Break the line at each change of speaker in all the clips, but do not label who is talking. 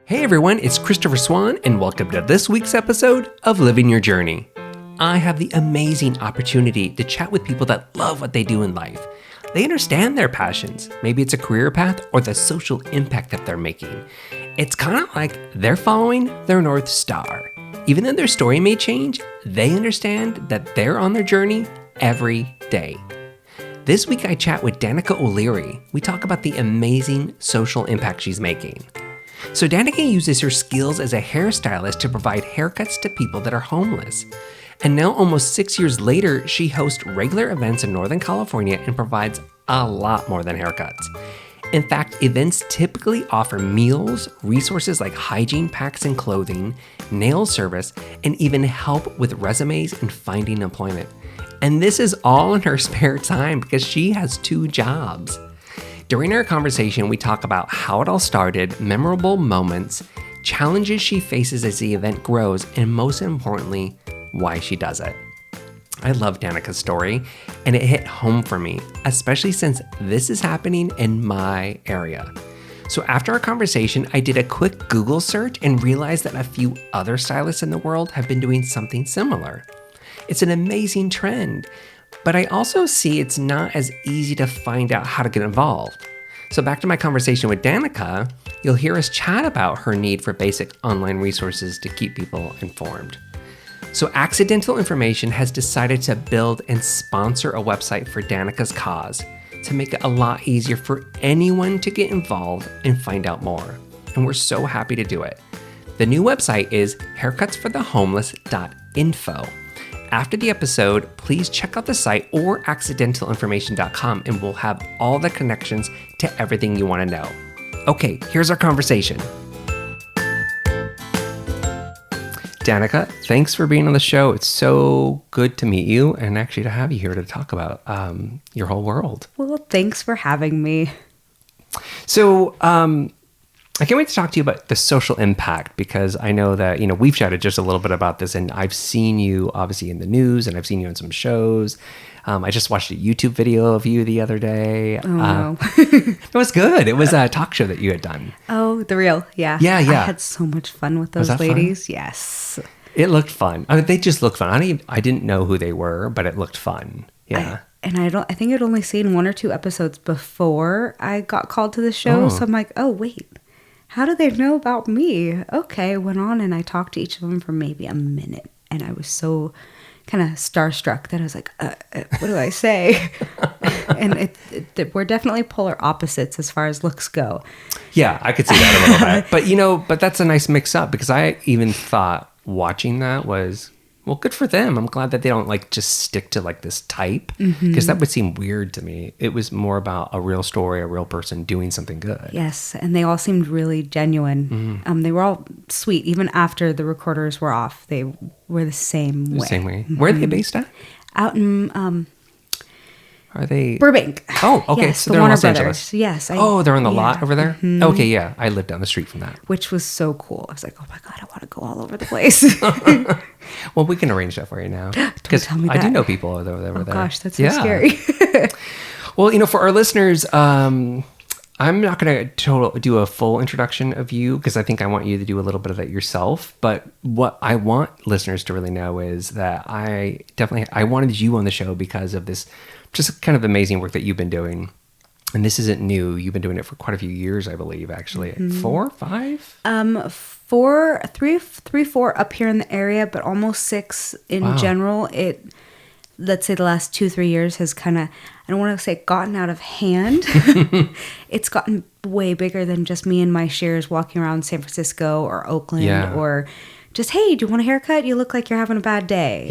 Hey everyone, it's Christopher Swan, and welcome to this week's episode of Living Your Journey. I have the amazing opportunity to chat with people that love what they do in life. They understand their passions. Maybe it's a career path or the social impact that they're making. It's kind of like they're following their North Star. Even though their story may change, they understand that they're on their journey every day. This week I chat with Danika O'Leary. We talk about the amazing social impact she's making. So Danika uses her skills as a hairstylist to provide haircuts to people that are homeless. And now almost 6 years later, she hosts regular events in Northern California and provides a lot more than haircuts. In fact, events typically offer meals, resources like hygiene packs and clothing, nail service, and even help with resumes and finding employment. And this is all in her spare time because she has 2 jobs. During our conversation, we talk about how it all started, memorable moments, challenges she faces as the event grows, and most importantly, why she does it. I love Danika's story, and it hit home for me, especially since this is happening in my area. So after our conversation, I did a quick Google search and realized that a few other stylists in the world have been doing something similar. It's an amazing trend. But I also see it's not as easy to find out how to get involved. So back to my conversation with Danika, you'll hear us chat about her need for basic online resources to keep people informed. So Accidental Information has decided to build and sponsor a website for Danika's cause to make it a lot easier for anyone to get involved and find out more. And we're so happy to do it. The new website is haircutsforthehomeless.info. After the episode, please check out the site or accidentalinformation.com and we'll have all the connections to everything you want to know. Okay, here's our conversation. Danika, thanks for being on the show. It's so good to meet you and actually to have you here to talk about your whole world.
Well, thanks for having me.
So, I can't wait to talk to you about the social impact because I know that, we've chatted just a little bit about this and I've seen you obviously in the news and I've seen you in some shows. I just watched a YouTube video of you the other day.
Oh, no.
It was good. It was a talk show that you had done.
Oh, The Real. Yeah.
Yeah.
I had so much fun with those ladies. Fun? Yes.
It looked fun. I mean, they just looked fun. I didn't know who they were, but it looked fun. Yeah.
I think I'd only seen 1 or 2 episodes before I got called to the show.
Oh.
So I'm like, oh, wait. How do they know about me? Okay, I went on and I talked to each of them for maybe a minute. And I was so kind of starstruck that I was like, what do I say? And we're definitely polar opposites as far as looks go.
Yeah, I could see that a little bit. But that's a nice mix up because I even thought watching that was, well, good for them. I'm glad that they don't just stick to this type because that would seem weird to me. It was more about a real story, a real person doing something good.
Yes, and they all seemed really genuine. They were all sweet. Even after the recorders were off, they were the same way.
The same way. Where are they based at?
Out in
Are they
Burbank?
Oh, okay.
Yes,
so
the
they're
Warner
in Los
Brothers.
Angeles.
Yes.
They're on the lot over there? Okay, yeah. I live down the street from that.
Which was so cool. I was like, oh my God, I want to go all over the place.
Well, we can arrange that for you now.
Don't tell me that.
I do know people over there.
Oh gosh, that's so scary.
Well, for our listeners, I'm not going to do a full introduction of you because I think I want you to do a little bit of that yourself. But what I want listeners to really know is that I wanted you on the show because of this just kind of amazing work that you've been doing. And this isn't new. You've been doing it for quite a few years, I believe, actually. 4, 5?
4 up here in the area, but almost 6 in general. Let's say the last 2-3 years has kind of, I don't want to say gotten out of hand. It's gotten way bigger than just me and my shears walking around San Francisco or Oakland or just, hey, do you want a haircut? You look like you're having a bad day.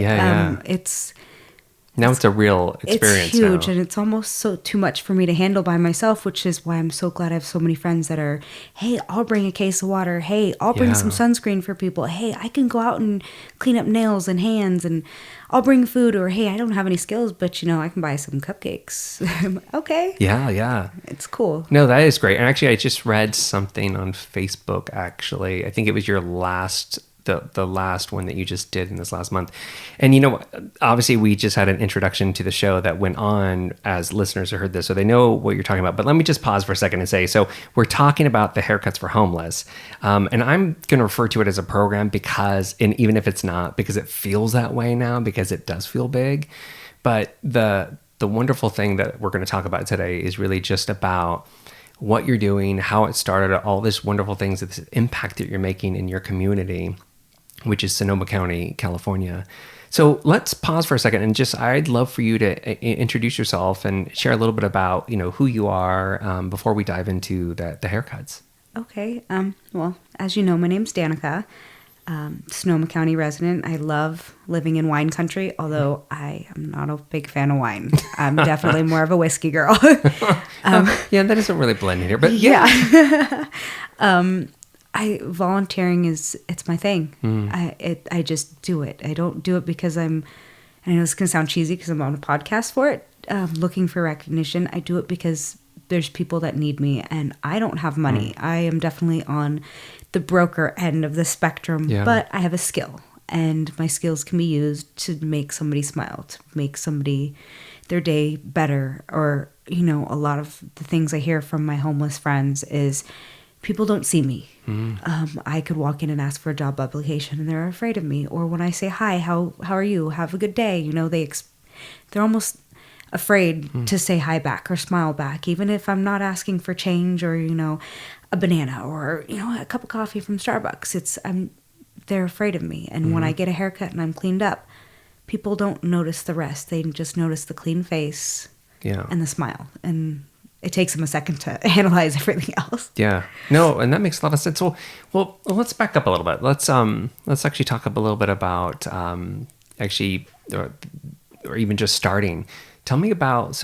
Now it's a real experience.
It's huge,
now.
And it's almost too much for me to handle by myself, which is why I'm so glad I have so many friends that are, hey, I'll bring a case of water. Hey, I'll bring some sunscreen for people. Hey, I can go out and clean up nails and hands, and I'll bring food. Or, hey, I don't have any skills, but, I can buy some cupcakes. Okay.
Yeah.
It's cool.
No, that is great. And actually, I just read something on Facebook, actually. I think it was your last the last one that you just did in this last month. And you know, obviously we just had an introduction to the show that went on as listeners who heard this, so they know what you're talking about. But let me just pause for a second and say, so we're talking about the haircuts for homeless. And I'm going to refer to it as a program because, and even if it's not, because it feels that way now, because it does feel big. But the wonderful thing that we're going to talk about today is really just about what you're doing, how it started, all this wonderful things, this impact that you're making in your community, which is Sonoma County, California. So let's pause for a second and just, I'd love for you to introduce yourself and share a little bit about, you know, who you are before we dive into the haircuts.
Okay. Well, as you know, my name's Danika, Sonoma County resident. I love living in wine country, although I am not a big fan of wine. I'm definitely more of a whiskey girl.
Yeah, that doesn't really blend in here, but
yeah. Volunteering it's my thing. I just do it. I don't do it because I know it's going to sound cheesy because I'm on a podcast for it, looking for recognition. I do it because there's people that need me and I don't have money. I am definitely on the broker end of the spectrum, but I have a skill and my skills can be used to make somebody smile, to make somebody their day better. Or, you know, a lot of the things I hear from my homeless friends is people don't see me. I could walk in and ask for a job application and they're afraid of me. Or when I say, hi, how are you? Have a good day. You know, they're almost afraid to say hi back or smile back, even if I'm not asking for change or, you know, a banana or, you know, a cup of coffee from Starbucks. They're afraid of me. And when I get a haircut and I'm cleaned up, people don't notice the rest. They just notice the clean face and the smile. And it takes them a second to analyze everything else. Yeah.
No, and that makes a lot of sense. Well, let's back up a little bit. Let's actually talk a little bit about or even just starting. Tell me about,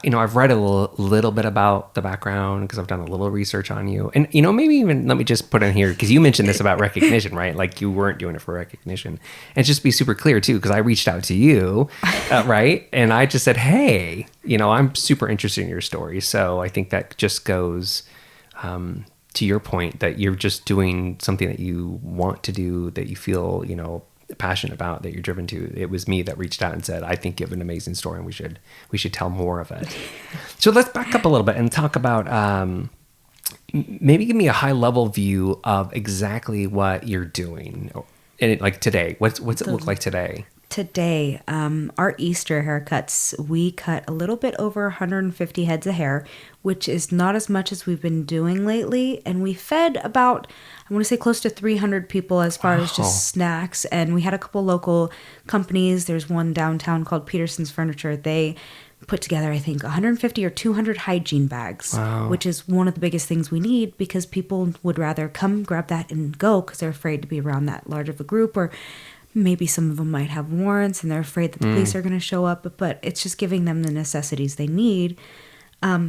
you know, I've read a little bit about the background because I've done a little research on you. And, you know, maybe even let me just put in here, because you mentioned this about recognition, right? Like you weren't doing it for recognition. And just be super clear too, because I reached out to you, right? And I just said, hey, you know, I'm super interested in your story. So I think that just goes to your point that you're just doing something that you want to do, that you feel, you know, passionate about, that you're driven to. It was me that reached out and said, I think you have an amazing story and we should tell more of it. So let's back up a little bit and talk about maybe give me a high level view of exactly what you're doing. And like today, what's it look like today?
Today, our Easter haircuts, we cut a little bit over 150 heads of hair, which is not as much as we've been doing lately. And we fed about, I want to say close to 300 people as far as just snacks. And we had a couple local companies. There's one downtown called Peterson's Furniture. They put together, I think, 150 or 200 hygiene bags, which is one of the biggest things we need because people would rather come grab that and go because they're afraid to be around that large of a group, or maybe some of them might have warrants and they're afraid that the police are going to show up, but it's just giving them the necessities they need.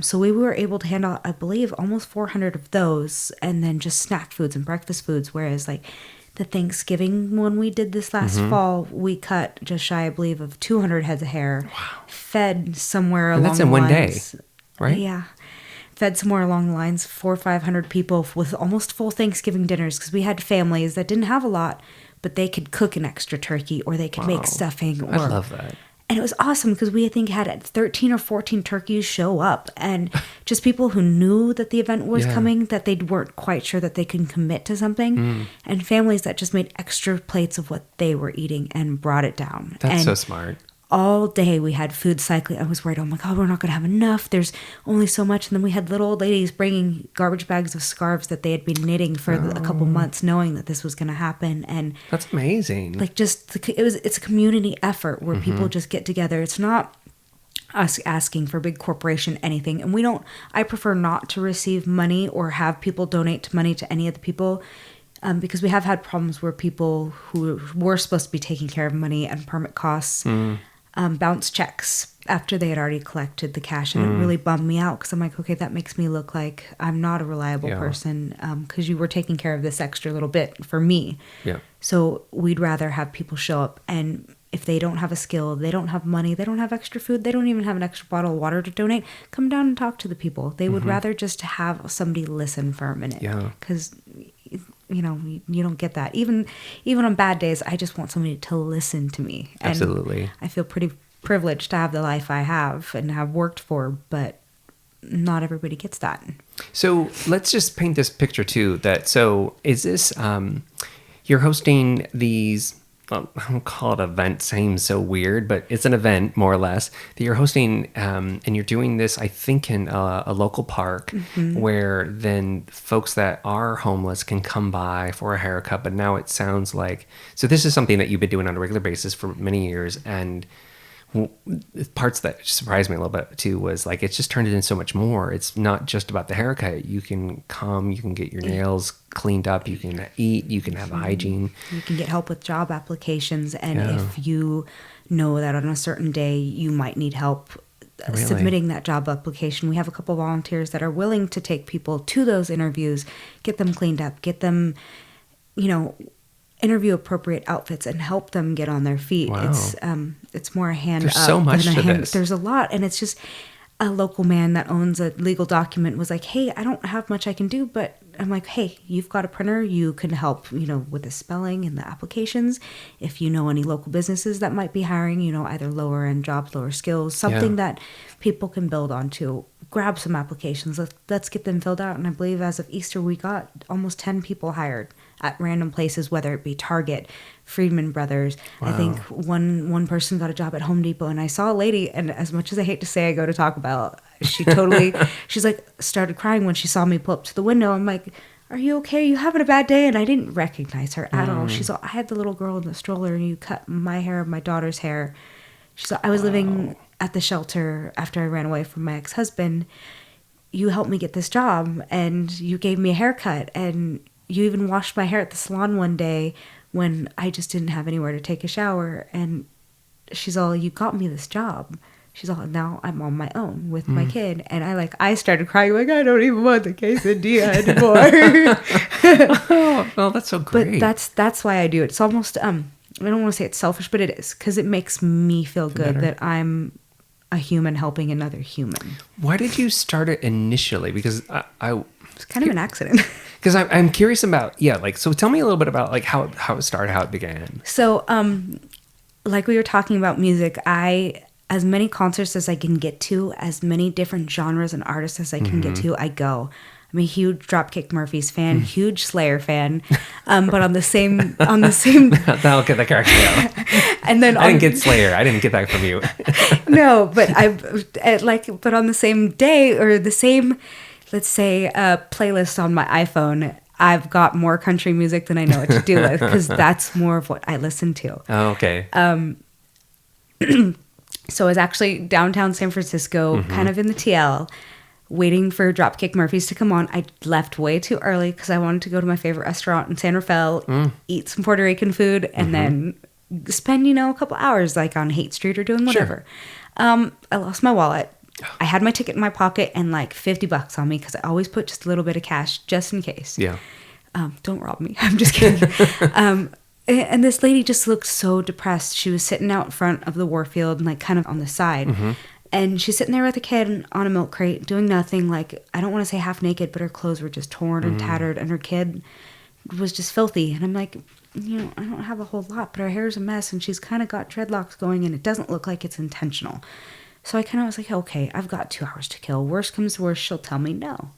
So we were able to hand out, I believe, almost 400 of those, and then just snack foods and breakfast foods. Whereas like the Thanksgiving one we did this last fall, we cut just shy, I believe, of 200 heads of hair, fed somewhere along the lines.
And that's in one day, right?
Yeah. Fed somewhere along the lines, 400 or 500 people with almost full Thanksgiving dinners, because we had families that didn't have a lot, but they could cook an extra turkey or they could make stuffing.
I love that.
And it was awesome because we, I think, had 13 or 14 turkeys show up, and just people who knew that the event was coming, that they weren't quite sure that they can commit to something, and families that just made extra plates of what they were eating and brought it down.
That's so smart.
All day we had food cycling. I was worried, oh my God, we're not going to have enough. There's only so much. And then we had little old ladies bringing garbage bags of scarves that they had been knitting for a couple months, knowing that this was going to happen. And
that's amazing.
Like it's a community effort where people just get together. It's not us asking for big corporation anything. And I prefer not to receive money or have people donate money to any of the people. Because we have had problems where people who were supposed to be taking care of money and permit costs bounce checks after they had already collected the cash, and it really bummed me out because I'm like, okay, that makes me look like I'm not a reliable person because you were taking care of this extra little bit for me. Yeah. So we'd rather have people show up, and if they don't have a skill, they don't have money, they don't have extra food, they don't even have an extra bottle of water to donate, come down and talk to the people. They would rather just have somebody listen for a minute. Yeah. Because you don't get that. Even on bad days, I just want somebody to listen to me. And
Absolutely.
I feel pretty privileged to have the life I have and have worked for, but not everybody gets that.
So let's just paint this picture too. So is this, you're hosting these, I don't call it event, seems so weird, but it's an event more or less that you're hosting, and you're doing this, I think, in a local park where then folks that are homeless can come by for a haircut. But now it sounds like, so this is something that you've been doing on a regular basis for many years, and parts that surprised me a little bit too was like it's just turned into so much more. It's not just about the haircut. You can come, you can get your nails cleaned up, you can eat, you can have hygiene,
you can get help with job applications, and if you know that on a certain day you might need help submitting that job application, we have a couple volunteers that are willing to take people to those interviews, get them cleaned up, get them interview appropriate outfits, and help them get on their feet.
Wow.
It's more a hand
There's
up
so much
than a
to
hand.
this.
There's a lot, and it's just a local man that owns a legal document was like, hey, I don't have much I can do, but I'm like, hey, you've got a printer, you can help, with the spelling and the applications. If you know any local businesses that might be hiring, either lower end jobs, lower skills, something that people can build onto, grab some applications. Let's get them filled out. And I believe as of Easter, we got almost 10 people hired at random places, whether it be Target, Friedman Brothers. Wow. I think one person got a job at Home Depot, and I saw a lady, and as much as I hate to say I go to Taco Bell, she's like started crying when she saw me pull up to the window. I'm like, are you okay? Are you having a bad day? And I didn't recognize her at all. She's like, I had the little girl in the stroller, and you cut my hair, my daughter's hair. She's like, I was living at the shelter after I ran away from my ex-husband. You helped me get this job, and you gave me a haircut, and you even washed my hair at the salon one day when I just didn't have anywhere to take a shower. And she's all, you got me this job. She's all, now I'm on my own with my kid. And I started crying, like, I don't even want the quesadilla anymore.
Oh, well, that's so great.
But that's why I do it. It's almost, I don't want to say it's selfish, but it is. Because it makes me feel good that I'm a human helping another human.
Why did you start it initially? Because
it's kind of an accident.
Because I'm curious about, so tell me a little bit about how it started, how it began.
So, like we were talking about music, as many concerts as I can get to, as many different genres and artists as I can get to, I go. I'm a huge Dropkick Murphys fan, huge Slayer fan, but on the same
That'll get the character out.
And then
I didn't get Slayer. I didn't get that from you.
No, but but on the same day or the same, let's say, playlist on my iPhone, I've got more country music than I know what to do with, because that's more of what I listen to.
Oh, okay.
So I was actually downtown San Francisco, kind of in the TL, waiting for Dropkick Murphys to come on. I left way too early because I wanted to go to my favorite restaurant in San Rafael, eat some Puerto Rican food, and then spend, a couple hours on Haight Street or doing whatever. Sure. I lost my wallet. I had my ticket in my pocket and $50 on me because I always put just a little bit of cash just in case. Yeah. Don't rob me. I'm just kidding. And this lady just looked so depressed. She was sitting out in front of the Warfield and kind of on the side. And she's sitting there with a kid on a milk crate doing nothing. I don't want to say half naked, but her clothes were just torn and tattered, and her kid was just filthy. And I'm like, I don't have a whole lot, but her hair's a mess, and she's kind of got dreadlocks going, and it doesn't look like it's intentional. So I kind of was like, okay, I've got 2 hours to kill. Worst comes to worst, she'll tell me no.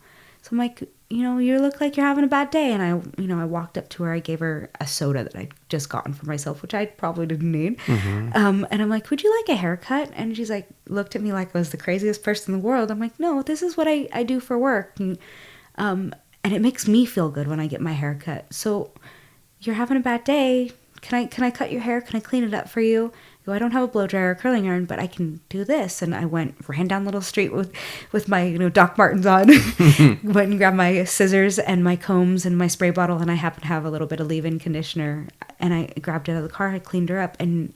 So I'm like, you look like you're having a bad day. And I walked up to her. I gave her a soda that I'd just gotten for myself, which I probably didn't need. And I'm like, would you like a haircut? And she's looked at me like I was the craziest person in the world. I'm like, no, this is what I do for work. And it makes me feel good when I get my hair cut. So you're having a bad day. Can I cut your hair? Can I clean it up for you? I don't have a blow dryer or curling iron, but I can do this. And I ran down Little Street with my Doc Martens on, went and grabbed my scissors and my combs and my spray bottle, and I happened to have a little bit of leave-in conditioner, and I grabbed it out of the car. I cleaned her up, and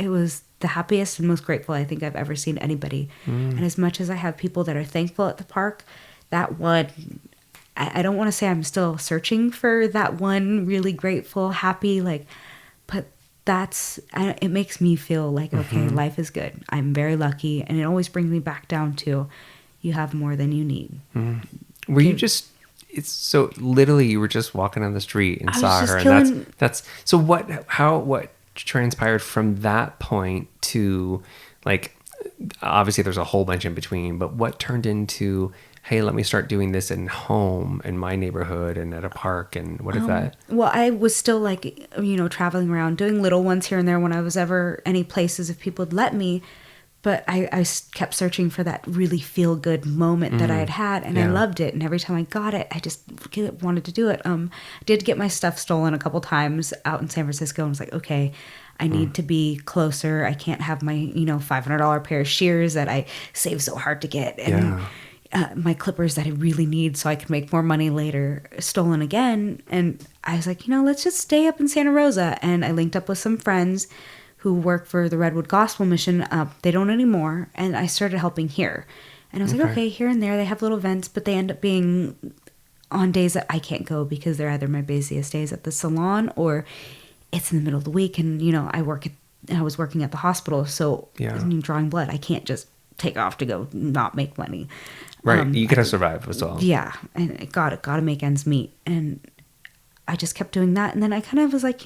it was the happiest and most grateful I think I've ever seen anybody. And as much as I have people that are thankful at the park, that one, I don't want to say I'm still searching for that one really grateful, happy, but it makes me feel like, okay, life is good. I'm very lucky. And it always brings me back down to, you have more than you need.
Were you just it's so literally you were just walking down the street and
I was
saw
just
her,
killing-
and that's so what transpired from that point to, like, obviously there's a whole bunch in between, but what turned into, hey, let me start doing this in home in my neighborhood and at a park, and what is that?
Well, I was still like, traveling around doing little ones here and there when I was ever any places if people would let me. But I kept searching for that really feel good moment that I had had, and I loved it. And every time I got it, I just wanted to do it. I did get my stuff stolen a couple times out in San Francisco, and I was like, okay, I need to be closer. I can't have my $500 pair of shears that I saved so hard to get, and my clippers that I really need so I can make more money later stolen again. And I was like, let's just stay up in Santa Rosa. And I linked up with some friends who work for the Redwood Gospel Mission. They don't anymore. And I started helping here. And I was like, okay, here and there they have little events, but they end up being on days that I can't go because they're either my busiest days at the salon or it's in the middle of the week. And, I was working at the hospital. So drawing blood, I can't just take off to go not make money.
Right. You gotta survive as well.
Yeah. And I gotta make ends meet. And I just kept doing that. And then I kind of was like,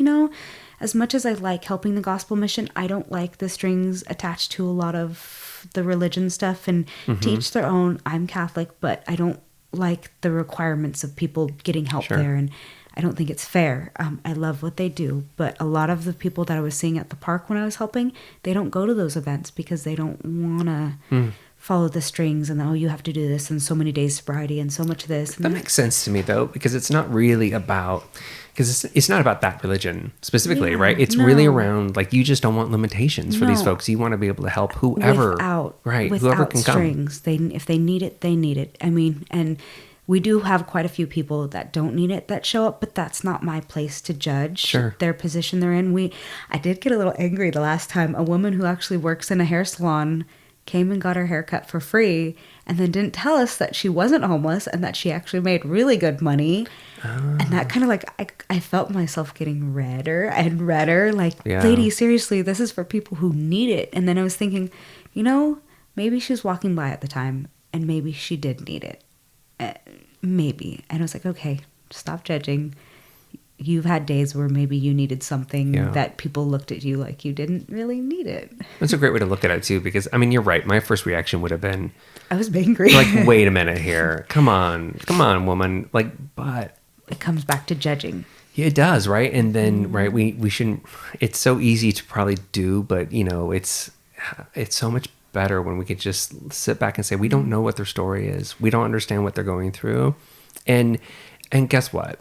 as much as I like helping the gospel mission, I don't like the strings attached to a lot of the religion stuff, and to each their own. I'm Catholic, but I don't like the requirements of people getting help there. And I don't think it's fair. I love what they do, but a lot of the people that I was seeing at the park when I was helping, they don't go to those events because they don't want to follow the strings and, you have to do this and so many days sobriety and so much of this. And
that makes sense to me, though, because it's not really about, because it's not about that religion specifically, right? It's really around, like, you just don't want limitations for these folks. You want to be able to help whoever, whoever can
strings. If they need it, they need it. I mean, and we do have quite a few people that don't need it that show up, but that's not my place to judge their position they're in. I did get a little angry the last time. A woman who actually works in a hair salon came and got her hair cut for free and then didn't tell us that she wasn't homeless and that she actually made really good money. And that kind of like, I felt myself getting redder and redder. Like, lady, seriously, this is for people who need it. And then I was thinking, maybe she was walking by at the time and maybe she did need it. Maybe. And I was like, okay, stop judging. You've had days where maybe you needed something that people looked at you like you didn't really need it.
That's a great way to look at it, too, because, I mean, you're right. My first reaction would have been,
I was angry.
Like, wait a minute here. Come on, woman. Like, but
it comes back to judging.
Yeah, it does, right? And then, right, we shouldn't, it's so easy to probably do, but, it's so much better when we could just sit back and say, we don't know what their story is. We don't understand what they're going through. And guess what?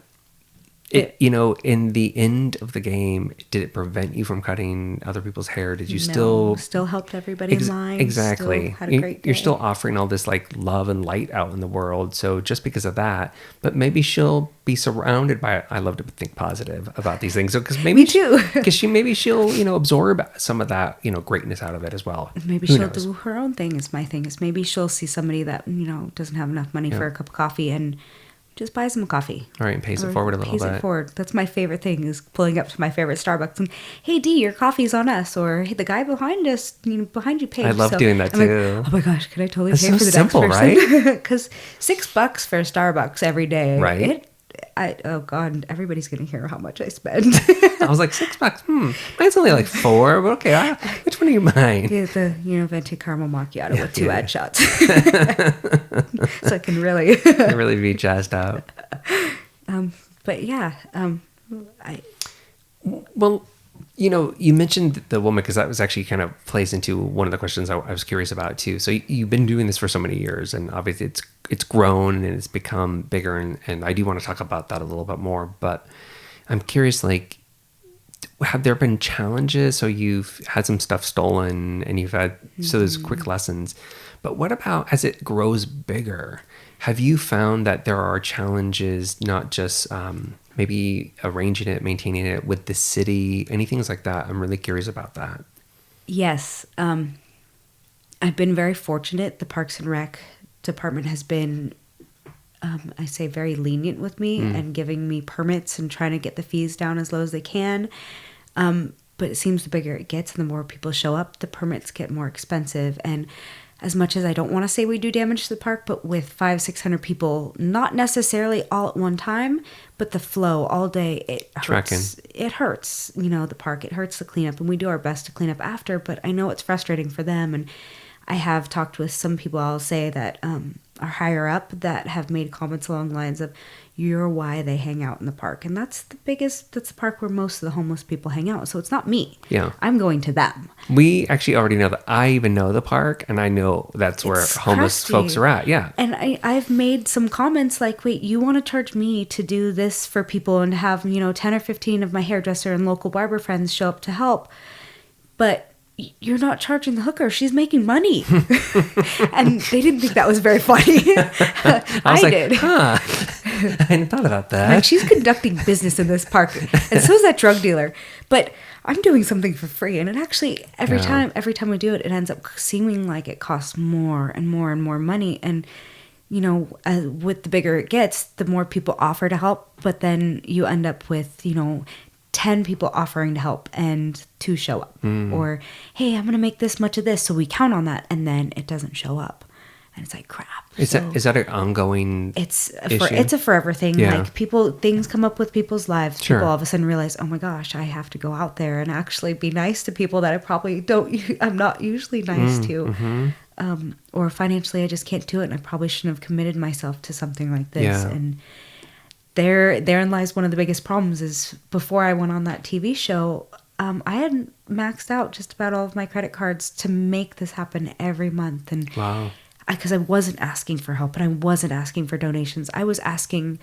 In the end of the game, did it prevent you from cutting other people's hair? Did you still
helped everybody in line?
Exactly.
Still had a great day.
You're still offering all this like love and light out in the world. So just because of that, but maybe she'll be surrounded by. I love to think positive about these things. So because maybe
me too.
Because she'll absorb some of that greatness out of it as well.
Maybe she'll do her own thing. Is my thing. Is maybe she'll see somebody that doesn't have enough money for a cup of coffee and just buys them a coffee.
All right, and pays it forward a little bit.
Pays it forward. That's my favorite thing, is pulling up to my favorite Starbucks and, hey, D, your coffee's on us. Or, hey, the guy behind us, behind you paid.
I love doing that, too.
Like, oh, my gosh, can I totally
That's
pay
so
for the
simple,
next person?
right?
Because $6 for a Starbucks every day.
Right.
Oh, God, everybody's going to hear how much I spend.
I was like, $6? Mine's only like $4, but okay, which one are you buying?
Yeah, the venti caramel macchiato with 2 ad shots. So I can really...
really be jazzed up.
But yeah,
Well, you mentioned the woman, because that was actually kind of plays into one of the questions I was curious about too. So you've been doing this for so many years, and obviously it's grown and it's become bigger, and I do want to talk about that a little bit more. But I'm curious, like, have there been challenges? So you've had some stuff stolen, and you've had so there's quick lessons. But what about as it grows bigger? Have you found that there are challenges, not just maybe arranging it, maintaining it with the city, anything like that? I'm really curious about that.
Yes. I've been very fortunate. The Parks and Rec department has been, I say, very lenient with me and giving me permits and trying to get the fees down as low as they can. But it seems the bigger it gets and the more people show up, the permits get more expensive. And as much as I don't want to say we do damage to the park, but with 500-600 people, not necessarily all at one time, but the flow all day, it hurts.
Tracking.
It hurts, the park. It hurts the cleanup, and we do our best to clean up after, but I know it's frustrating for them. And I have talked with some people, I'll say, that are higher up that have made comments along the lines of, you're why they hang out in the park. And that's the park where most of the homeless people hang out. So it's not me.
Yeah.
I'm going to them.
We actually already know that. I even know the park, and I know that's where homeless folks are at. Yeah.
And I've made some comments like, wait, you want to charge me to do this for people and have, 10 or 15 of my hairdresser and local barber friends show up to help. But you're not charging the hooker. She's making money. And they didn't think that was very funny. I did.
Huh. I hadn't thought about that.
Like, she's conducting business in this park. And so is that drug dealer. But I'm doing something for free. And it actually, every time we do it, it ends up seeming like it costs more and more and more money. And, with the bigger it gets, the more people offer to help. But then you end up with, 10 people offering to help and 2 show up. Or, hey, I'm going to make this much of this, so we count on that, and then it doesn't show up. And it's like, crap.
Is that an ongoing issue?
It's a forever thing.
Yeah.
Like, things come up with people's lives.
Sure.
People all of a sudden realize, oh my gosh, I have to go out there and actually be nice to people that I'm not usually nice to. Or financially, I just can't do it, and I probably shouldn't have committed myself to something like this.
Yeah.
And therein lies one of the biggest problems is before I went on that TV show, I had maxed out just about all of my credit cards to make this happen every month. And
Wow.
Because I wasn't asking for help and I wasn't asking for donations. I was asking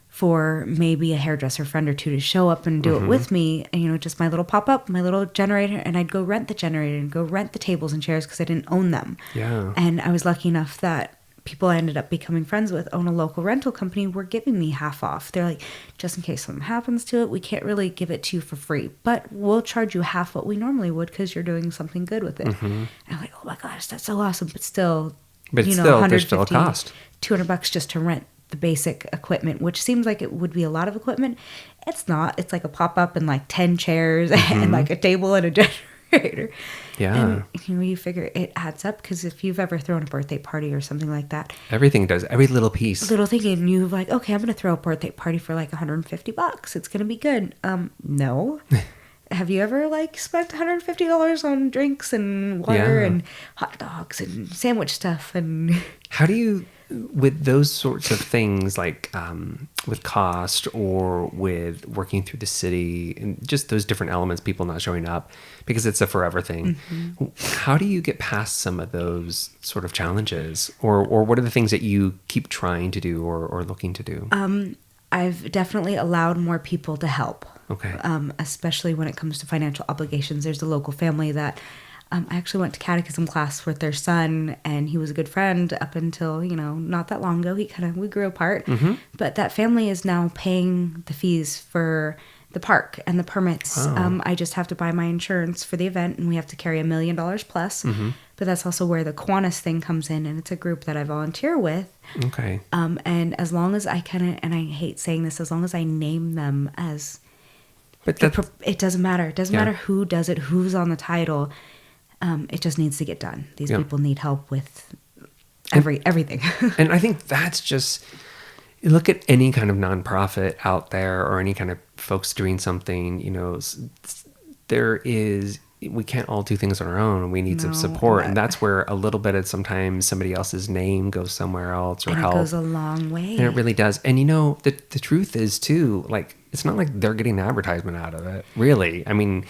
for maybe a hairdresser friend or 2 to show up and do it with me. And, just my little pop-up, my little generator. And I'd go rent the generator and go rent the tables and chairs because I didn't own them.
Yeah.
And I was lucky enough that people I ended up becoming friends with own a local rental company were giving me half off. They're like, just in case something happens to it, we can't really give it to you for free, but we'll charge you half what we normally would because you're doing something good with it. And I'm like, oh my gosh, that's so awesome. But still,
there's still a cost.
$200 just to rent the basic equipment, which seems like it would be a lot of equipment. It's not. It's like a pop-up and like 10 chairs and like a table and a generator.
Yeah.
And you figure it adds up because if you've ever thrown a birthday party or something like that,
everything does, every little piece.
Little thing, and you're like, okay, I'm going to throw a birthday party for like $150. It's going to be good. No. Have you ever spent $150 on drinks and water and hot dogs and sandwich stuff? And
how do you, with those sorts of things, like with cost or with working through the city and just those different elements, people not showing up because it's a forever thing. How do you get past some of those sort of challenges, or what are the things that you keep trying to do or looking to do?
I've definitely allowed more people to help.
Okay.
Especially when it comes to financial obligations. There's a local family that I actually went to catechism class with their son, and he was a good friend up until, not that long ago. We grew apart. But that family is now paying the fees for the park and the permits.
Wow.
I just have to buy my insurance for the event, and we have to carry $1 million plus. But that's also where the Kiwanis thing comes in, and it's a group that I volunteer with.
Okay.
And as long as I and I hate saying this, as long as I name them as...
But
it doesn't matter. It doesn't matter who does it, who's on the title. It just needs to get done. These people need help with everything.
And I think that's just, you look at any kind of nonprofit out there or any kind of folks doing something, we can't all do things on our own. We need some support. And that's where a little bit of sometimes somebody else's name goes somewhere else or
and
help.
It goes a long way.
And it really does. And the truth is too, it's not like they're getting advertisement out of it, really. I mean,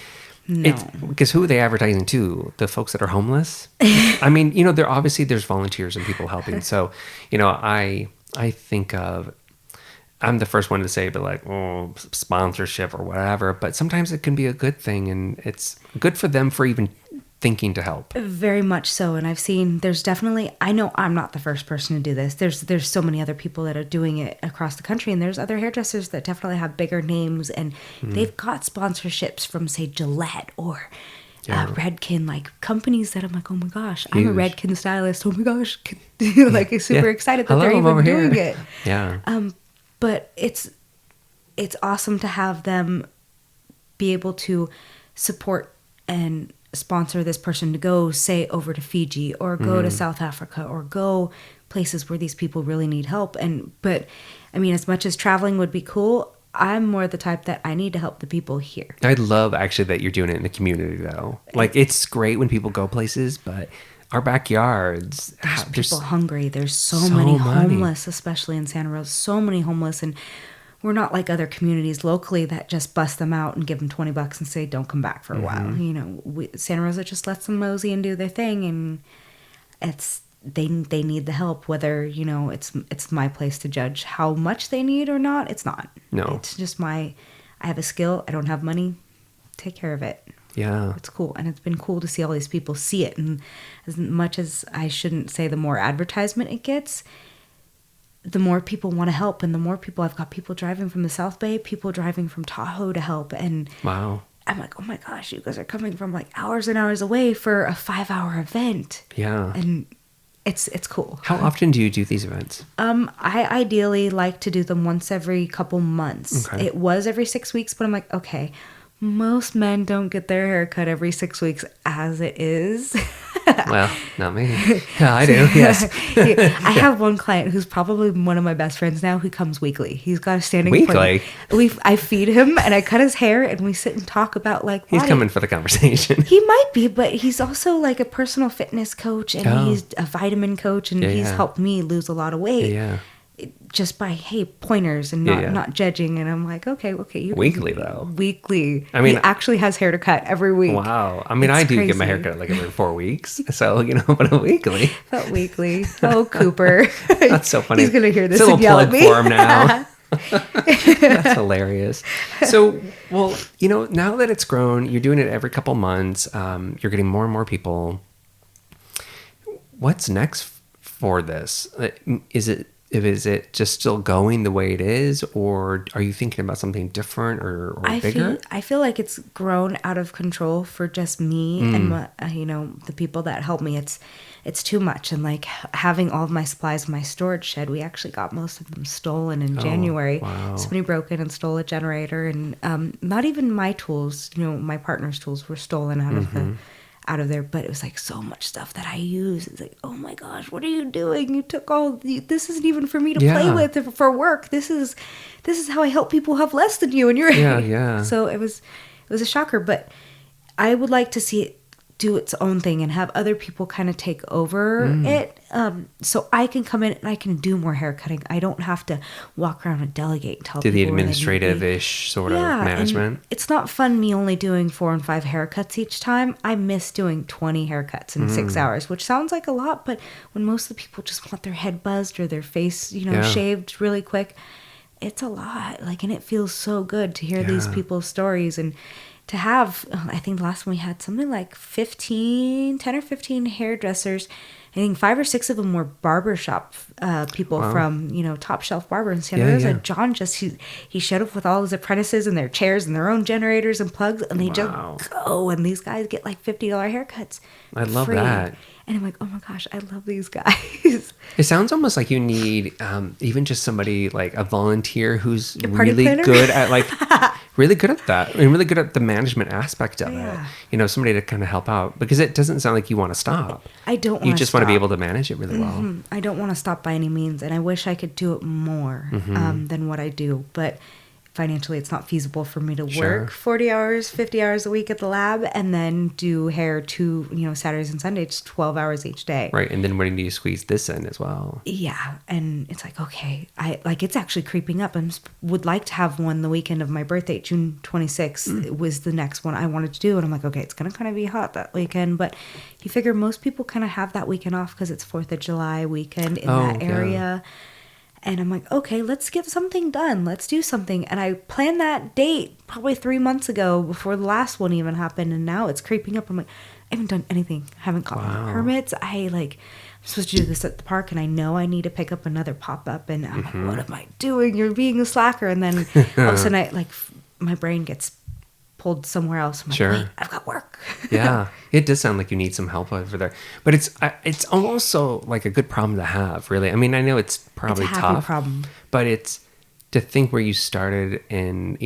no.
Because who are they advertising to? The folks that are homeless? I mean, there's volunteers and people helping. So, I think I'm the first one to say, but sponsorship or whatever. But sometimes it can be a good thing, and it's good for them for even thinking to help.
Very much so. And I've seen I know I'm not the first person to do this. There's so many other people that are doing it across the country, and there's other hairdressers that definitely have bigger names, and they've got sponsorships from, say, Gillette or Redken, companies that I'm like, oh my gosh, I'm a Redken stylist. Oh my gosh, super excited that they're even doing it.
Yeah.
But it's awesome to have them be able to support and sponsor this person to go, say, over to Fiji or go to South Africa or go places where these people really need help. But I mean, as much as traveling would be cool, I'm more the type that I need to help the people here.
I love actually that you're doing it in the community though. Like it's great when people go places, but our backyards,
there's people hungry. There's so many homeless, especially in Santa Rosa. So many homeless, and we're not like other communities locally that just bust them out and give them $20 and say don't come back for a while. You know, Santa Rosa just lets them mosey and do their thing, and they need the help. Whether it's my place to judge how much they need or not. It's not.
No,
it's just I have a skill. I don't have money. Take care of it.
Yeah.
It's cool. And it's been cool to see all these people see it. And as much as I shouldn't say the more advertisement it gets, the more people want to help. And the more people, I've got people driving from the South Bay, people driving from Tahoe to help. And
wow.
I'm like, oh my gosh, you guys are coming from like hours and hours away for a 5-hour event.
Yeah.
And it's cool.
How often do you do these events?
I ideally like to do them once every couple months.
Okay.
It was every 6 weeks, but I'm like, okay, most men don't get their hair cut every 6 weeks as it is.
Well, not me. Yeah, I do. Yes.
I have one client who's probably one of my best friends now who comes weekly. He's got a standing
weekly.
I feed him and I cut his hair and we sit and talk about like
he's coming for the conversation.
He might be, but he's also like a personal fitness coach and he's a vitamin coach and he's helped me lose a lot of weight.
Yeah.
Just by pointers and not judging. And I'm like, okay,
weekly though.
Weekly.
I mean,
he actually has hair to cut every week.
Wow. I mean, I do
crazy.
get my hair cut like every 4 weeks, so but a weekly.
But weekly. Oh, Cooper.
That's so funny.
He's gonna hear this
it's a
and
little
yell
plug
at me.
for him now. That's hilarious. So, well, now that it's grown, you're doing it every couple months. You're getting more and more people. What's next for this? Is it just still going the way it is, or are you thinking about something different or bigger?
I feel like it's grown out of control for just me and the people that help me. It's too much, and like having all of my supplies in my storage shed, we actually got most of them stolen in January.
Wow.
Somebody broke in and stole a generator, and not even my tools. My partner's tools were stolen out of there, but it was like so much stuff that I use. It's like, oh my gosh, what are you doing? You took this isn't even for me to play with for work. This is how I help people have less than you, and you're
yeah.
So it was a shocker, but I would like to see it do its own thing and have other people kind of take over it, so I can come in and I can do more hair cutting. I don't have to walk around and delegate and tell
do
people
the administrative-ish sort of management.
It's not fun me only doing 4 and 5 haircuts each time. I miss doing 20 haircuts in 6 hours, which sounds like a lot, but when most of the people just want their head buzzed or their face shaved really quick, it's a lot. And it feels so good to hear these people's stories and to have, I think last one we had something like 10 or 15 hairdressers. I think 5 or 6 of them were barbershop people from, Top Shelf Barber in Santa Rosa.
Yeah.
John he showed up with all his apprentices and their chairs and their own generators and plugs, and they just go, and these guys get like $50 haircuts.
I love
free.
that.
And I'm like, oh my gosh, I love these guys.
It sounds almost like you need even just somebody like a volunteer who's really
planner?
good at really good at that and really good at the management aspect of it. Somebody to kind of help out, because it doesn't sound like you want to stop.
I don't want to.
You just want to be able to manage it really well.
I don't want to stop by any means, and I wish I could do it more than what I do, but financially it's not feasible for me to work 40 hours, 50 hours a week at the lab and then do hair Saturdays and Sundays, 12 hours each day.
Right. And then when do you squeeze this in as well?
Yeah. And it's like, okay, it's actually creeping up. I would like to have one the weekend of my birthday, June 26th was the next one I wanted to do. And I'm like, okay, it's going to kind of be hot that weekend, but you figure most people kind of have that weekend off because it's 4th of July weekend in that area. Yeah. And I'm like, okay, let's get something done. Let's do something. And I planned that date probably 3 months ago before the last one even happened. And now it's creeping up. I'm like, I haven't done anything. I haven't gotten permits. I'm supposed to do this at the park, and I know I need to pick up another pop-up. And I'm like, what am I doing? You're being a slacker. And then all of a sudden, my brain gets pulled somewhere else. I'm like, wait, I've got work.
Yeah, it does sound like you need some help over there, but it's almost so like a good problem to have, really. I mean, I know it's probably
it's a
tough,
problem,
but it's to think where you started in,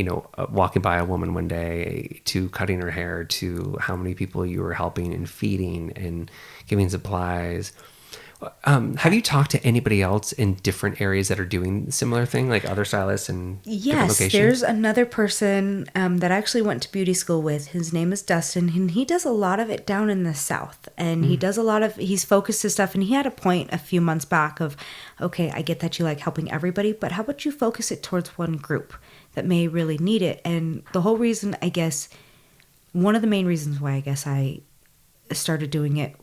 walking by a woman one day to cutting her hair to how many people you were helping and feeding and giving supplies. Have you talked to anybody else in different areas that are doing a similar thing, like other stylists and different locations?
There's another person that I actually went to beauty school with. His name is Dustin, and he does a lot of it down in the South. And he does he's focused his stuff. And he had a point a few months back of, okay, I get that you like helping everybody, but how about you focus it towards one group that may really need it? And the whole reason, I guess, one of the main reasons why I guess I started doing it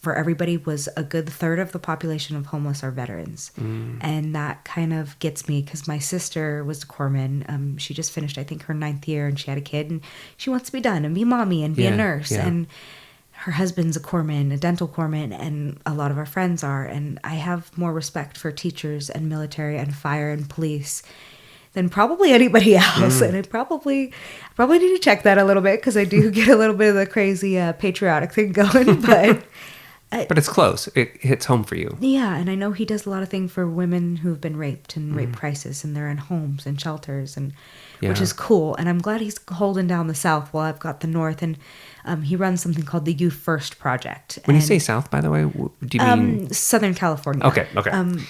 for everybody was a good third of the population of homeless are veterans. And that kind of gets me because my sister was a corpsman. She just finished, I think, her 9th year, and she had a kid, and she wants to be done and be mommy and be a nurse. Yeah. And her husband's a corpsman, a dental corpsman, and a lot of our friends are. And I have more respect for teachers and military and fire and police than probably anybody else. And I probably need to check that a little bit because I do get a little bit of the crazy patriotic thing going,
but it's close. It hits home for you.
Yeah, and I know he does a lot of things for women who've been raped and rape crisis, and they're in homes and shelters, and which is cool. And I'm glad he's holding down the South while I've got the North. And he runs something called the You First Project.
When you say South, by the way, do you mean
Southern California?
Okay.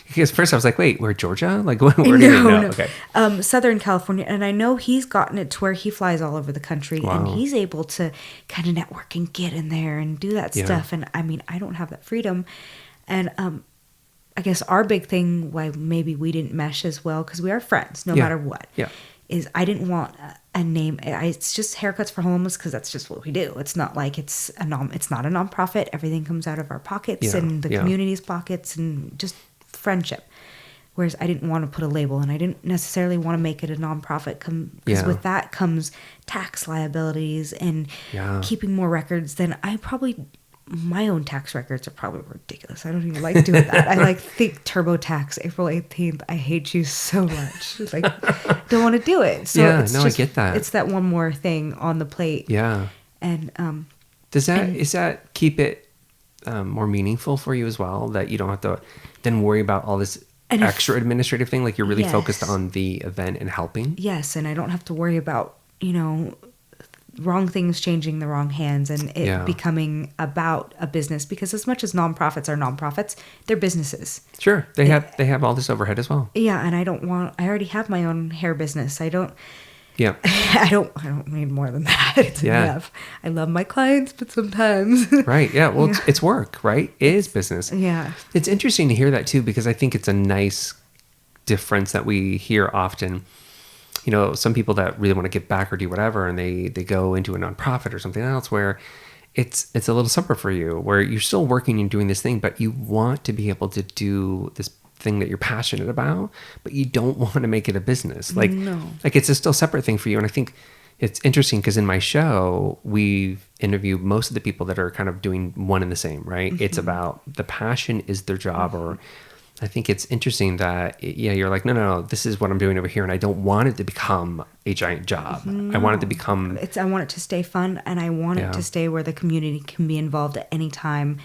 Because first I was like, wait, we're Georgia? Like, where do you know?
No.
Okay.
Southern California, and I know he's gotten it to where he flies all over the country, and he's able to kind of network and get in there and do that stuff. And I mean, I don't have that freedom, and I guess our big thing why maybe we didn't mesh as well because we are friends no matter what.
Yeah.
Is I didn't want a name. It's just Haircuts for Homeless because that's just what we do. It's not like it's not a nonprofit. Everything comes out of our pockets and the community's pockets and just friendship. Whereas I didn't want to put a label, and I didn't necessarily want to make it a nonprofit because with that comes tax liabilities and keeping more records than my own tax records are probably ridiculous. I don't even like doing that. I think TurboTax, April 18th. I hate you so much. Like, don't want to do it. So I get that. It's that one more thing on the plate.
Yeah.
And
does that keep it more meaningful for you as well? That you don't have to then worry about all this extra administrative thing. Like you're really focused on the event and helping.
Yes, and I don't have to worry about wrong things changing the wrong hands and it becoming about a business, because as much as nonprofits are nonprofits, they're businesses.
Sure. They have all this overhead as well.
Yeah. And I already have my own hair business. I don't need more than that. It's enough. I love my clients, but sometimes.
Right. Yeah. Well, it's work, right? It is business.
Yeah.
It's interesting to hear that too, because I think it's a nice difference that we hear often. Some people that really want to give back or do whatever, and they go into a nonprofit or something else where it's a little separate for you, where you're still working and doing this thing, but you want to be able to do this thing that you're passionate about, but you don't want to make it a business. Like it's a still separate thing for you. And I think it's interesting because in my show, we've interviewed most of the people that are kind of doing one and the same, right? Mm-hmm. It's about the passion is their job, or I think it's interesting that, you're like, no, this is what I'm doing over here, and I don't want it to become a giant job. No. I want it to become...
I want it to stay fun, and I want it to stay where the community can be involved at any time,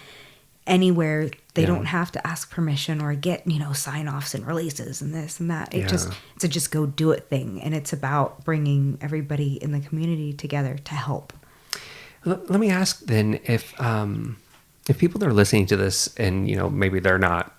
anywhere. They don't have to ask permission or get, sign-offs and releases and this and that. It's a just go do it thing, and it's about bringing everybody in the community together to help.
Let me ask then, if people that are listening to this and, maybe they're not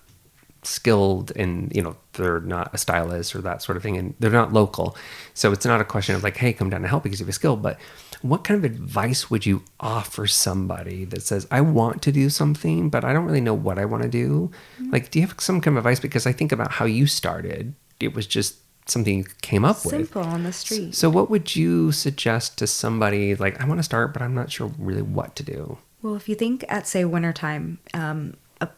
skilled and they're not a stylist or that sort of thing, and they're not local, so it's not a question of like, hey, come down and help because you have a skill, but what kind of advice would you offer somebody that says, I want to do something but I don't really know what I want to do? Like, do you have some kind of advice? Because I think about how you started, it was just something you came up with,
simple on the street.
So what would you suggest to somebody like, I want to start but I'm not sure really what to do?
Well, if you think at, say, wintertime,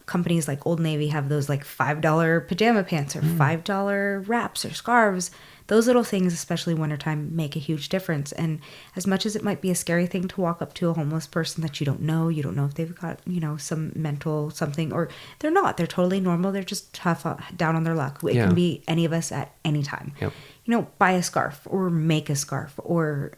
companies like Old Navy have those like $5 pajama pants or $5 wraps or scarves. Those little things, especially wintertime, make a huge difference. And as much as it might be a scary thing to walk up to a homeless person that you don't know if they've got, some mental something, or they're not. They're totally normal. They're just tough, down on their luck. It can be any of us at any time.
Yep.
Buy a scarf or make a scarf, or,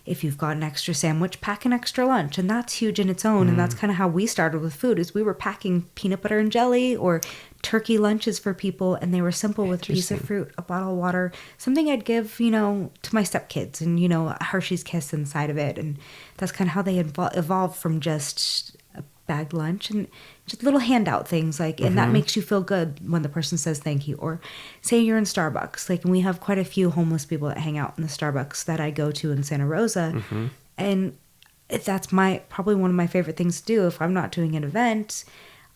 if you've got an extra sandwich, pack an extra lunch. And that's huge in its own. And that's kind of how we started with food, is we were packing peanut butter and jelly or turkey lunches for people, and they were simple with a piece of fruit, a bottle of water, something I'd give, to my stepkids, and, a Hershey's Kiss inside of it. And that's kind of how they evolved from just a bagged lunch and just little handout things and that makes you feel good when the person says thank you. Or say you're in Starbucks, and we have quite a few homeless people that hang out in the Starbucks that I go to in Santa Rosa. And that's probably one of my favorite things to do. If I'm not doing an event,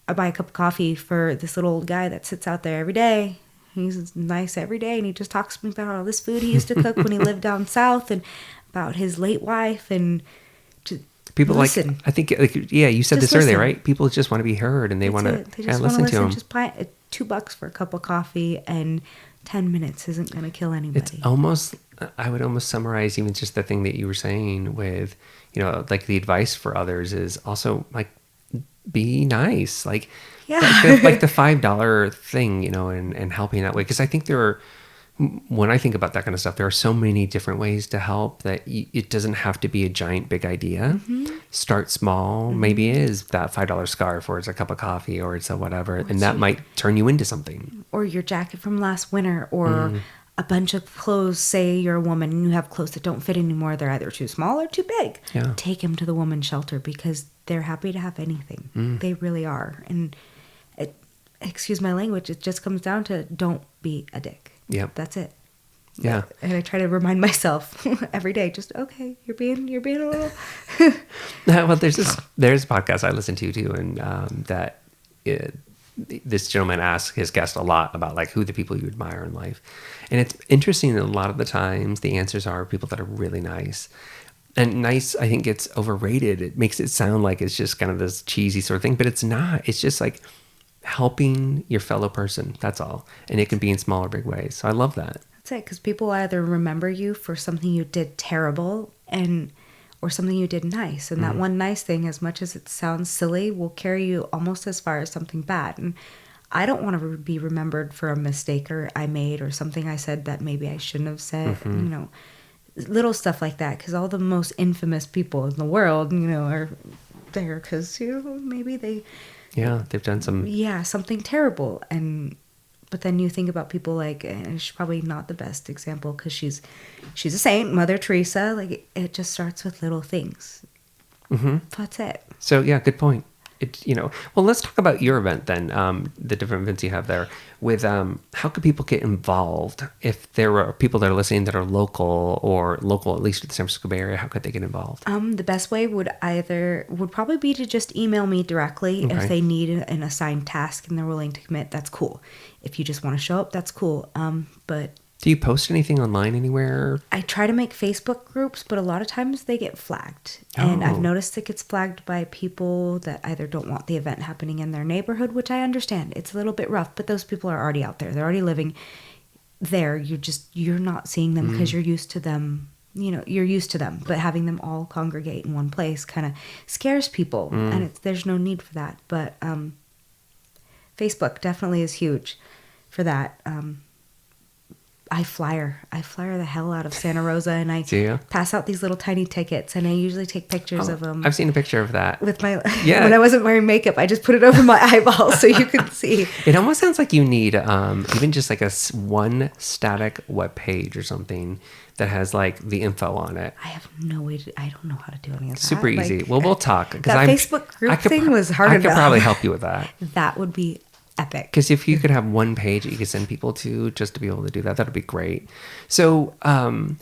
I buy a cup of coffee for this little old guy that sits out there every day. He's nice every day, and he just talks to me about all this food he used to cook when he lived down south, and about his late wife, and
people
listen.
I think, you said
Just
this earlier,
listen.
right? People just want to be heard, and they want to listen to them.
Just buy $2 for a cup of coffee, and 10 minutes isn't going to kill anybody.
It's almost, I would almost summarize even just the thing that you were saying with, the advice for others is also be nice. Like the $5 thing, and helping that way. Because I think when I think about that kind of stuff, there are so many different ways to help that it doesn't have to be a giant, big idea. Start small. Maybe it is that $5 scarf, or it's a cup of coffee, or it's a whatever. And that might turn you into something.
Or your jacket from last winter, or a bunch of clothes. Say you're a woman and you have clothes that don't fit anymore. They're either too small or too big.
Yeah.
Take them to the women's shelter, because they're happy to have anything. They really are. And excuse my language, it just comes down to don't be a dick.
Yep.
That's it.
Yeah.
And I try to remind myself every day, just, okay, you're being a little...
Well, there's a podcast I listen to too, and this gentleman asks his guest a lot about who the people you admire in life. And it's interesting that a lot of the times the answers are people that are really nice. And nice, I think, gets overrated. It makes it sound like it's just kind of this cheesy sort of thing, but it's not. It's just helping your fellow person. That's all. And it can be in small or big ways. So I love that.
That's it, because people either remember you for something you did terrible or something you did nice. And that one nice thing, as much as it sounds silly, will carry you almost as far as something bad. And I don't want to be remembered for a mistake I made, or something I said that maybe I shouldn't have said. Little stuff like that, because all the most infamous people in the world, are there because, maybe they...
Yeah, they've done
something terrible. But then you think about people she's probably not the best example, because she's a saint, Mother Teresa. It just starts with little things. That's it.
So yeah, good point. Well, let's talk about your event then. The different events you have there. With how could people get involved if there are people that are listening that are local at least to the San Francisco Bay Area? How could they get involved?
The best way would probably be to just email me directly.
Okay.
If they need an assigned task and they're willing to commit. That's cool. If you just want to show up, that's cool. But
do you post anything online anywhere?
I try to make Facebook groups, but a lot of times they get flagged. And I've noticed it gets flagged by people that either don't want the event happening in their neighborhood, which I understand. It's a little bit rough, but those people are already out there. They're already living there. You're not seeing them because you're used to them. You're used to them. But having them all congregate in one place kind of scares people. And there's no need for that. But Facebook definitely is huge for that. I flyer the hell out of Santa Rosa, and I pass out these little tiny tickets, and I usually take pictures of them.
I've seen a picture of that.
With my when I wasn't wearing makeup, I just put it over my eyeballs so you could see.
It almost sounds like you need even just one static web page or something that has the info on it.
I have no way I don't know how to do any of that.
Super easy. Well, we'll talk.
That Facebook group thing was hard enough.
I could probably help you with that.
That would be epic.
Because if you could have one page that you could send people to just to be able to do that, that'd be great. So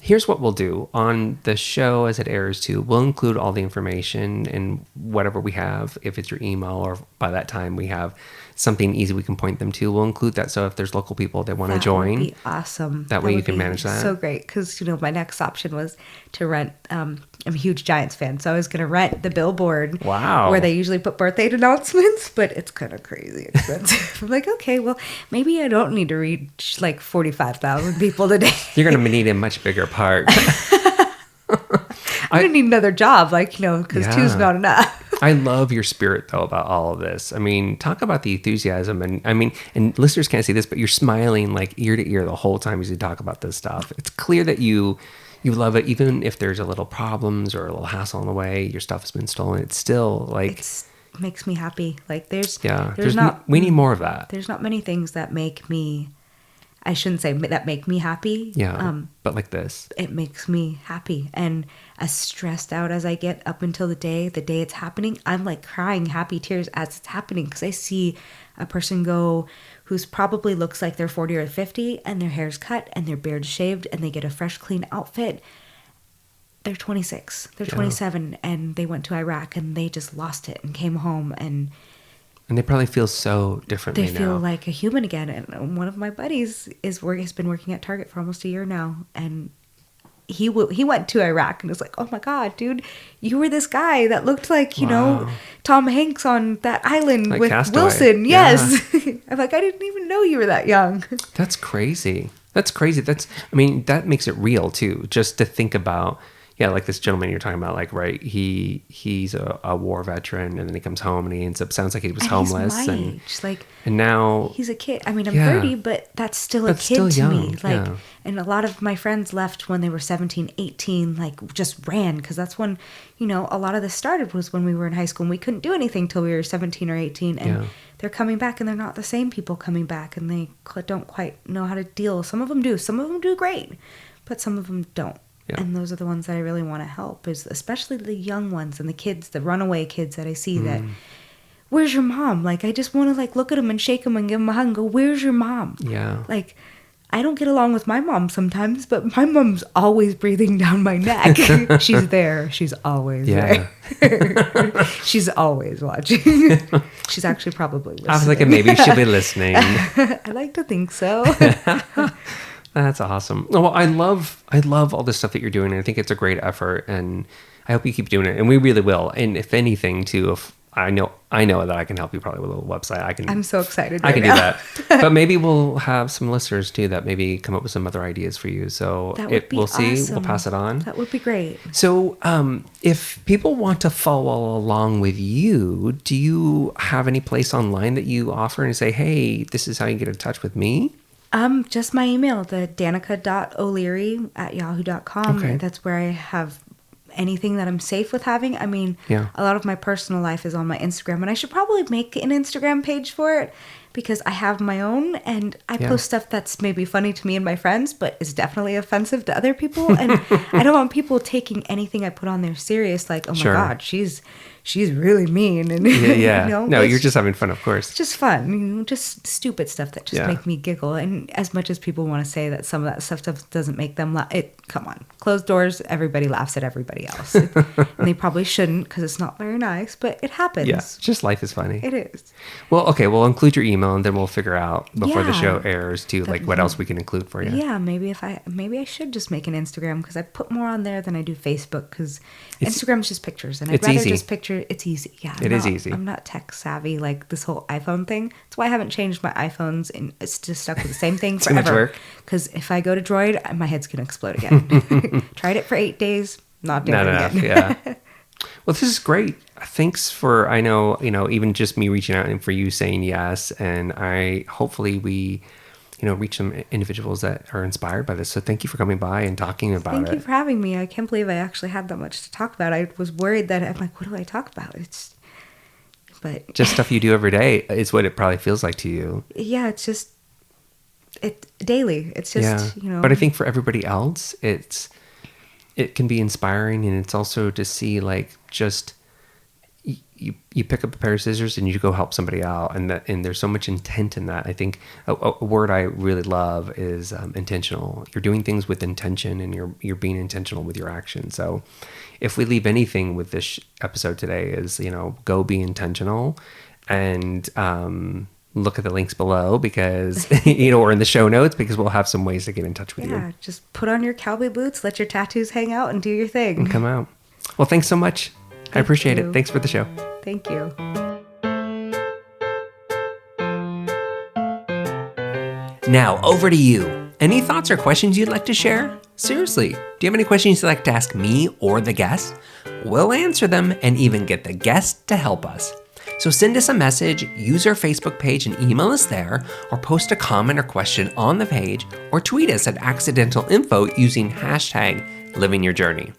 here's what we'll do on the show as it airs too. We'll include all the information and whatever we have. If it's your email, or by that time we have something easy we can point them to, we'll include that. So if there's local people that want to join,
that would be awesome.
That way you can manage that.
So great, because my next option was to rent. I'm a huge Giants fan, so I was going to rent the billboard.
Wow.
Where they usually put birthday announcements, but it's kind of crazy expensive. I'm like, okay, well, maybe I don't need to reach 45,000 people today.
You're going to need a much bigger park.
I'm going to need another job, because two's not enough.
I love your spirit, though, about all of this. I mean, talk about the enthusiasm. And listeners can't see this, but you're smiling ear to ear the whole time as you talk about this stuff. It's clear that you love it, even if there's a little problems or a little hassle on the way, your stuff has been stolen. It's still
makes me happy. Like there's
we need more of that.
There's not many things that make me, I shouldn't say that make me happy.
Yeah. But like this,
it makes me happy. And as stressed out as I get up until the day it's happening, I'm like crying happy tears as it's happening. Cause I see a person go who's probably looks like they're 40 or 50 and their hair's cut and their beard's shaved and they get a fresh, clean outfit. They're 26, they're 27 and they went to Iraq and they just lost it and came home and
they probably feel so differently now.
They feel like a human again. And one of my buddies has been working at Target for almost a year now. And he went to Iraq and was like, oh my God, dude, you were this guy that looked like, you know, Tom Hanks on that island like with Castaway. Wilson. Yes. Yeah. I'm like, I didn't even know you were that young. That's
crazy. That makes it real too. Just to think about, like this gentleman you're talking about, like, right, he's a war veteran and then he comes home and he sounds like he was homeless.
He's my age. Like,
and now
he's a kid. I mean, I'm 30, but that's still a kid to me. Like, and a lot of my friends left when they were 17, 18, like just ran. Cause that's when, you know, a lot of this started was when we were in high school and we couldn't do anything till we were 17 or 18. And they're coming back and they're not the same people coming back and they don't quite know how to deal. Some of them do great, but some of them don't. Yeah. And those are the ones that I really want to help, is especially the young ones and the kids, the runaway kids that I see that, where's your mom? Like, I just want to like look at them and shake them and give them a hug and go, where's your mom? Yeah. Like, I don't get along with my mom sometimes, but my mom's always breathing down my neck. She's there. She's always there. She's always watching. She's actually probably listening.
I was thinking maybe she'll be listening.
I like to think so.
That's awesome. Well, I love all this stuff that you're doing. And I think it's a great effort, and I hope you keep doing it. And we really will. And if anything, too, if I know that I can help you probably with a little website. I'm so excited. I can do that. But maybe we'll have some listeners too that maybe come up with some other ideas for you. So we'll see. Awesome. We'll pass it on.
That would be great.
So if people want to follow along with you, do you have any place online that you offer and say, hey, this is how you get in touch with me?
Just my email, the danica.o'leary@yahoo.com. Okay. That's where I have anything that I'm safe with having. I mean, a lot of my personal life is on my Instagram, and I should probably make an Instagram page for it because I have my own, and I post stuff that's maybe funny to me and my friends, but is definitely offensive to other people. And I don't want people taking anything I put on there serious, like, oh my God, she's really mean. And
you know, no, you're just having fun, of course.
It's just fun, you know, just stupid stuff that just make me giggle. And as much as people want to say that some of that stuff doesn't make them laugh, come on, closed doors, everybody laughs at everybody else. And they probably shouldn't because it's not very nice, but it happens.
Yeah, just life is funny.
It is.
Well, okay, we'll include your email and then we'll figure out before the show airs too, like what else we can include for you.
Yeah, maybe I should just make an Instagram because I put more on there than I do Facebook because Instagram's just pictures and I'd rather just picture. It's easy. Yeah,
it is easy.
I'm not tech savvy like this whole iPhone thing. That's why I haven't changed my iPhones and it's just stuck with the same thing forever. Too much work. Because if I go to Droid, my head's gonna explode again. Tried it for 8 days, not doing it again. Yeah.
Well, this is great. Thanks for, I know, even just me reaching out and for you saying yes. And hopefully we, reach some individuals that are inspired by this. So thank you for coming by and talking about it.
Thank you for having me. I can't believe I actually had that much to talk about. I was worried that I'm like, what do I talk about? But
just stuff you do every day is what it probably feels like to you.
Yeah, it's just, daily. It's just,
But I think for everybody else, it can be inspiring, and it's also to see like just you pick up a pair of scissors and you go help somebody out, and there's so much intent in that. I think a word I really love is intentional. You're doing things with intention, and you're being intentional with your action. So if we leave anything with this episode today is go be intentional, and look at the links below because, or in the show notes because we'll have some ways to get in touch with you.
Yeah, just put on your cowboy boots, let your tattoos hang out, and do your thing.
And come out. Well, thanks so much. I appreciate it. Thanks for the show.
Thank you.
Now, over to you. Any thoughts or questions you'd like to share? Seriously, do you have any questions you'd like to ask me or the guest? We'll answer them and even get the guest to help us. So send us a message, use our Facebook page and email us there, or post a comment or question on the page, or tweet us at accidentalinfo using hashtag livingyourjourney.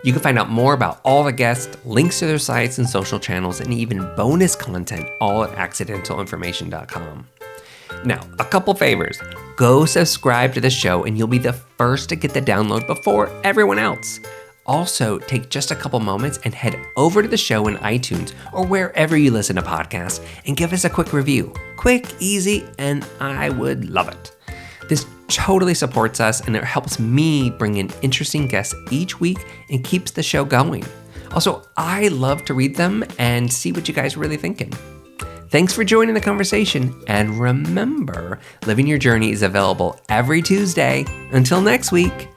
You can find out more about all the guests, links to their sites and social channels, and even bonus content all at accidentalinformation.com. Now, a couple favors. Go subscribe to the show and you'll be the first to get the download before everyone else. Also, take just a couple moments and head over to the show in iTunes or wherever you listen to podcasts and give us a quick review. Quick, easy, and I would love it. This totally supports us and it helps me bring in interesting guests each week and keeps the show going. Also, I love to read them and see what you guys are really thinking. Thanks for joining the conversation, and remember, Living Your Journey is available every Tuesday. Until next week.